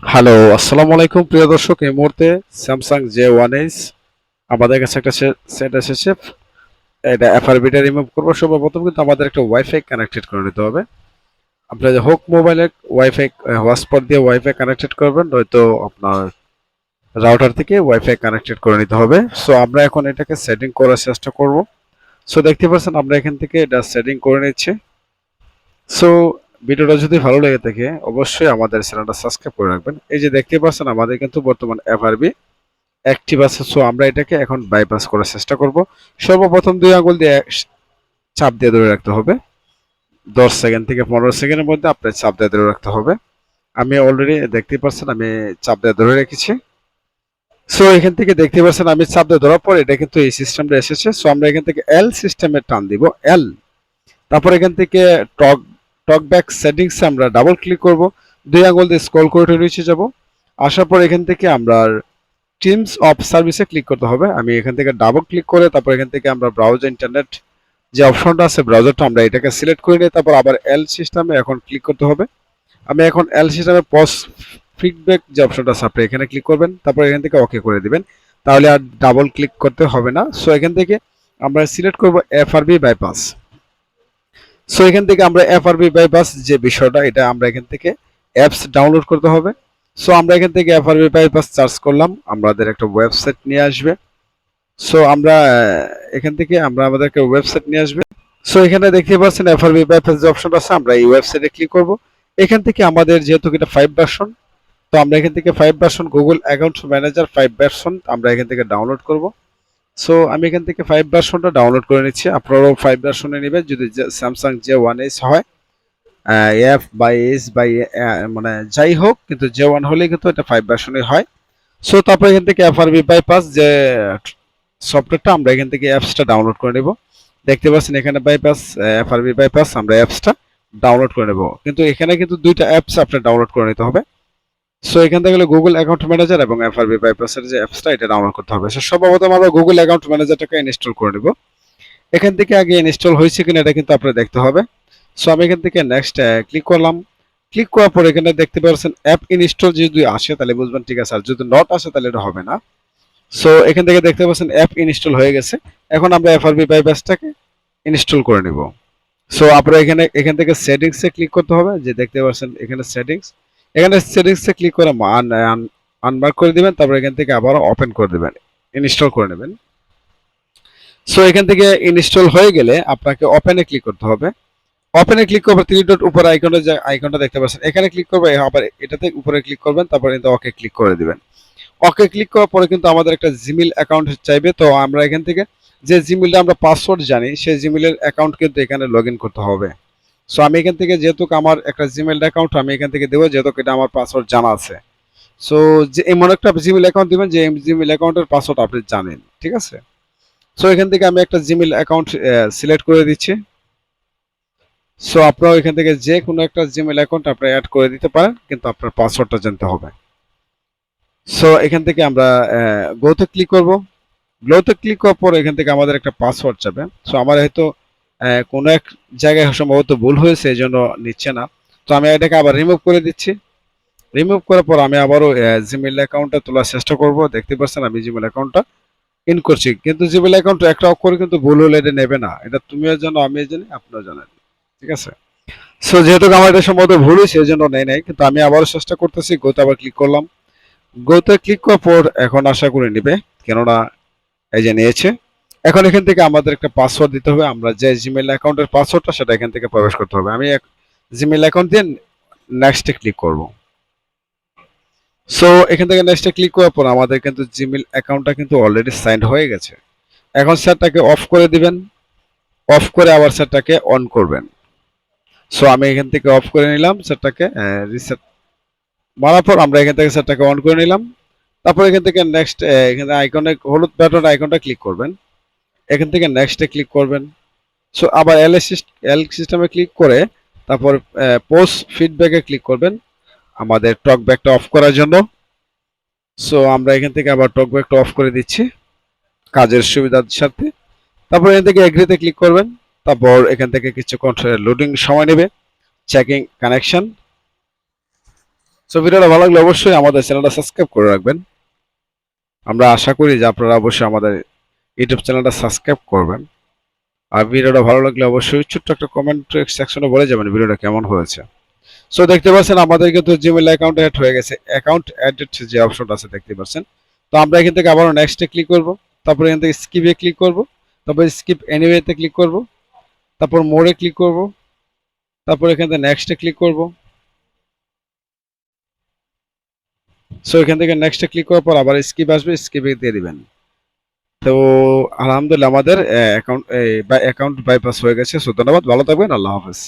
Hello, আসসালামু আলাইকুম প্রিয় দর্শক। এই মুহূর্তে স্যামসাং J1H আমাদের কাছে একটা সেট এসেছে। এটা এফআরবিটা রিমুভ করবো। সর্বপ্রথম কিন্তু আমাদের একটা ওয়াইফাই কানেক্টেড করে নিতে হবে। আপনার যে হোক মোবাইলে ওয়াইফাই হটস্পট দিয়ে ওয়াইফাই কানেক্টেড করবেন, নয়তো আপনার রাউটার থেকে ওয়াইফাই কানেক্টেড করে নিতে হবে। সো আমরা এখন এটাকে সেটিং করার চেষ্টা করব। সো দেখতে পাচ্ছেন আমরা এখান থেকে এটা সেটিং করে নিচ্ছি। সো ভিডিওটা যদি ভালো লেগে থাকে অবশ্যই আমাদের চ্যানেলটা সাবস্ক্রাইব করে রাখবেন। এই যে দেখতে পাচ্ছেন আমাদের কিন্তু বর্তমান এফআরবি অ্যাক্টিভ আছে। সো আমরা এটাকে এখন বাইপাস করার চেষ্টা করব। সর্বপ্রথম দুই আঙ্গুল দিয়ে চাপ দিয়ে ধরে রাখতে হবে। 10 সেকেন্ড থেকে 15 সেকেন্ডের মধ্যে আপনার চাপ দিয়ে ধরে রাখতে হবে। আমি অলরেডি দেখতে পাচ্ছেন আমি চাপ দিয়ে ধরে রেখেছি। সো এখান থেকে দেখতে পাচ্ছেন আমি চাপ দিয়ে ধরার পর এটা কিন্তু এই সিস্টেমটা এসেছে। সো আমরা এখান থেকে এল সিস্টেমে টান দিব, এল। তারপর এখান থেকে টক টক ব্যাক সেটিংস আমরা ডাবল ক্লিক করব। দুই আঙ্গুল দিয়ে স্ক্রল করে নিচে যাব। আসার পর এখান থেকে আমরা টিমস অফ সার্ভিসে ক্লিক করতে হবে। আমি এখান থেকে ডাবল ক্লিক করে তারপর এখান থেকে আমরা ব্রাউজার ইন্টারনেট যে অপশনটা আছে ব্রাউজারটা আমরা এটাকে সিলেক্ট করে নিয়ে তারপর আবার এল সিস্টেমে এখন ক্লিক করতে হবে। আমি এখন এল সিস্টেমে পজ ফিডব্যাক যে অপশনটা আছে আপনি এখানে ক্লিক করবেন, তারপর এখান থেকে ওকে করে দিবেন। তাহলে আর ডাবল ক্লিক করতে হবে না। সো এখান থেকে আমরা সিলেক্ট করব এফআরবি বাইপাস। সো এখান থেকে আমরা এফআরবি বাইপাস যে বিষয়টা এটা আমরা এখান থেকে অ্যাপস ডাউনলোড করতে হবে। সো আমরা এখান থেকে এফআরবি বাইপাস সার্চ করলাম, আমাদের একটা ওয়েবসাইট নিয়ে আসবে। সো আমরা এখান থেকে আমরা আমাদের একটা ওয়েবসাইট নিয়ে আসবে। সো এখানে দেখতে পাচ্ছেন এফআরবি বাইপাস যে অপশন আছে আমরা এই ওয়েবসাইটে ক্লিক করব। এখান থেকে আমাদের যেহেতু এটা 5 ভার্সন, তো আমরা এখান থেকে 5 version Google account manager 5 version আমরা এখান থেকে ডাউনলোড করব। সো আমি এখান থেকে 5 ভার্সনটা ডাউনলোড করে নিচ্ছি। আপনারাও 5 ভার্সনে নেবেন যদি স্যামসাং J1H হয়। এফ বাই এস বাই মানে যাই হোক, কিন্তু J1 হলেই কিন্তু এটা 5 ভার্সনে হয়। সো তারপর এখান থেকে এফআরবি বাইপাস যে সফটওয়্যারটা আমরা এখান থেকে অ্যাপসটা ডাউনলোড করে নেব। দেখতে পাচ্ছেন এখানে বাইপাস এফআরবি বাইপাস আমরা অ্যাপসটা ডাউনলোড করে নেব। কিন্তু এখানে কিন্তু দুইটা অ্যাপস আপনার ডাউনলোড করে নিতে হবে। সো এখান থেকে গেলে গুগল অ্যাকাউন্ট ম্যানেজার এবং এফআরবি বাইপাসের যে অ্যাপসটা এটা ডাউনলোড করতে হবে। সো সর্বপ্রথম আমরা গুগল অ্যাকাউন্ট ম্যানেজারটাকে ইনস্টল করে নেব। এখান থেকে আগে ইনস্টল হয়েছে কিনা এটা কিন্তু আপনার দেখতে হবে। সো আমি এখান থেকে নেক্সট ক্লিক করলাম। ক্লিক করার পর এখানে দেখতে পাচ্ছেন অ্যাপ ইনস্টল যদি আসে তাহলে বুঝবেন ঠিক আছে, আর যদি নট আসে তাহলে এটা হবে না। সো এখান থেকে দেখতে পাচ্ছেন অ্যাপ ইনস্টল হয়ে গেছে। এখন আমরা এফআরবি বাইপাসটাকে ইনস্টল করে নিব। সো আপনারা এখান থেকে সেটিংসে ক্লিক করতে হবে। যে দেখতে পাচ্ছেন এখানে সেটিংস, এখানে সেটিংসে ক্লিক করে আনমার্ক করে দিবেন। তারপর এখান থেকে আবার ওপেন করে দিবেন, ইনস্টল করে নেবেন। সো এখান থেকে ইনস্টল হয়ে গেলে আপনাকে ওপেনে ক্লিক করতে হবে। ওপেনে ক্লিক করবে, থ্রি ডট উপরে আইকনে যে আইকনটা দেখতে পাচ্ছেন এখানে ক্লিক করবে, আবার এটাতে উপরে ক্লিক করবেন, তারপর কিন্তু ওকে ক্লিক করে দিবেন। ওকে ক্লিক করার পরে কিন্তু আমাদের একটা জিমেইল অ্যাকাউন্ট চাইবে। তো আমরা এখান থেকে যে জিমেইলটা আমরা পাসওয়ার্ড জানি সেই জিমেইলের অ্যাকাউন্ট কিন্তু এখানে লগ ইন করতে হবে। সো আমি এখান থেকে যেহেতু আমার একটা জিমেইল অ্যাকাউন্ট আমি এখান থেকে দেবো, যেহেতু এটা আমার পাসওয়ার্ড জানা আছে। সো যে এমন একটা জিমেইল অ্যাকাউন্ট দিবেন যে জিমেইল অ্যাকাউন্টের পাসওয়ার্ড আপনি জানেন, ঠিক আছে। সো এখান থেকে আমি একটা জিমেইল অ্যাকাউন্ট সিলেক্ট করে দিচ্ছি। সো আপনারাও এখান থেকে যে কোনো একটা জিমেইল অ্যাকাউন্ট আপনি অ্যাড করে দিতে পারেন, কিন্তু আপনার পাসওয়ার্ডটা জানতে হবে। সো এখান থেকে আমরা গোতে ক্লিক করব। গ্লোতে ক্লিক করার পর এখান থেকে আমাদের একটা পাসওয়ার্ড যাবে। সো আমার হয়তো কোনো এক জায়গায় সম্ভবত ভুল হয়েছে, এই জন্য নিচ্ছে না। তো আমি এটাকে আবার রিমুভ করে দিচ্ছি। রিমুভ করার পর আমি আবারও জিমেইল অ্যাকাউন্টটা তোলার চেষ্টা করব। দেখতে পাচ্ছেন আমি জিমেইল অ্যাকাউন্টটা ইন করছি, কিন্তু জিমেইল অ্যাকাউন্ট একটা অক্ষর কিন্তু ভুল হলে এটা নেবে না। এটা তুমিও জানো, আমিও জানি, আপনিও জানেন, ঠিক আছে। সো যেহেতু আমার এটা সম্ভবত ভুল হয়েছে এই জন্য নেই নাই, কিন্তু আমি আবারও চেষ্টা করতেছি। গোতে আবার ক্লিক করলাম। গোতে ক্লিক করার পর এখন আশা করে নিবে, কেননা এই যে নিয়েছে। এখন এখান থেকে আমাদের একটা পাসওয়ার্ড দিতে হবে। আমরা যে জিমেইল অ্যাকাউন্টের পাসওয়ার্ডটা সেটা এখান থেকে প্রবেশ করতে হবে। আমি জিমেইল অ্যাকাউন্ট দিয়ে নেক্সটে ক্লিক করব। সো এখান থেকে নেক্সটে ক্লিক করার পর আমাদের কিন্তু জিমেইল অ্যাকাউন্টটা কিন্তু অলরেডি সাইন্ড হয়ে গেছে। এখন সেটাকে অফ করে দিবেন। অফ করে আবার সেটাকে অন করবেন। সো আমি এখান থেকে অফ করে নিলাম সেটাকে, রিসেট মারার পর আমরা এখান থেকে সেটাকে অন করে নিলাম। তারপর এখান থেকে নেক্সট এখানে আইকনে হলুদ বাটন আইকনটা ক্লিক করবেন। এখান থেকে নেক্সটে ক্লিক করবেন। সো আবার এল সিস্টেমে ক্লিক করে তারপর পোস্ট ফিডব্যাকে ক্লিক করবেন আমাদের টকব্যাকটা অফ করার জন্য। সো আমরা এখান থেকে আবার টকব্যাকটা অফ করে দিচ্ছি কাজের সুবিধার সাথে। তারপর এখান থেকে এগ্রিতে ক্লিক করবেন। তারপর এখান থেকে কিছুক্ষণ লোডিং সময় নেবে, চেকিং কানেকশন। সো ভিডিওটা ভালো লাগলে অবশ্যই আমাদের চ্যানেলটা সাবস্ক্রাইব করে রাখবেন। আমরা আশা করি যে আপনারা অবশ্যই আমাদের ইউটিউব চ্যানেলটা সাবস্ক্রাইব করবেন। আর ভিডিওটা ভালো লাগলে অবশ্যই ছোট্ট একটা কমেন্ট সেকশনে বলে যাবেন ভিডিওটা কেমন হয়েছে। সো দেখতে পাচ্ছেন আমাদের কিন্তু জিমেইল অ্যাকাউন্ট অ্যাড হয়ে গেছে। অ্যাকাউন্ট অ্যাডেড যে অপশনটা আছে দেখতে পাচ্ছেন। তো আমরা এখান থেকে আবারও নেক্সটে ক্লিক করব। তারপর এখান থেকে স্কিপে ক্লিক করব। তারপর স্কিপ এনিওয়েতে ক্লিক করব। তারপর মোড়ে ক্লিক করব। তারপর এখান থেকে নেক্সটে ক্লিক করব। সো এখান থেকে নেক্সটে ক্লিক করার পর আবার স্কিপ আসবে, স্কিপে দিয়ে দিবেন। তো আলহামদুলিল্লাহ আমাদের অ্যাকাউন্ট বাইপাস হয়ে গেছে। সো ধন্যবাদ, ভালো থাকবেন, আল্লাহ হাফেজ।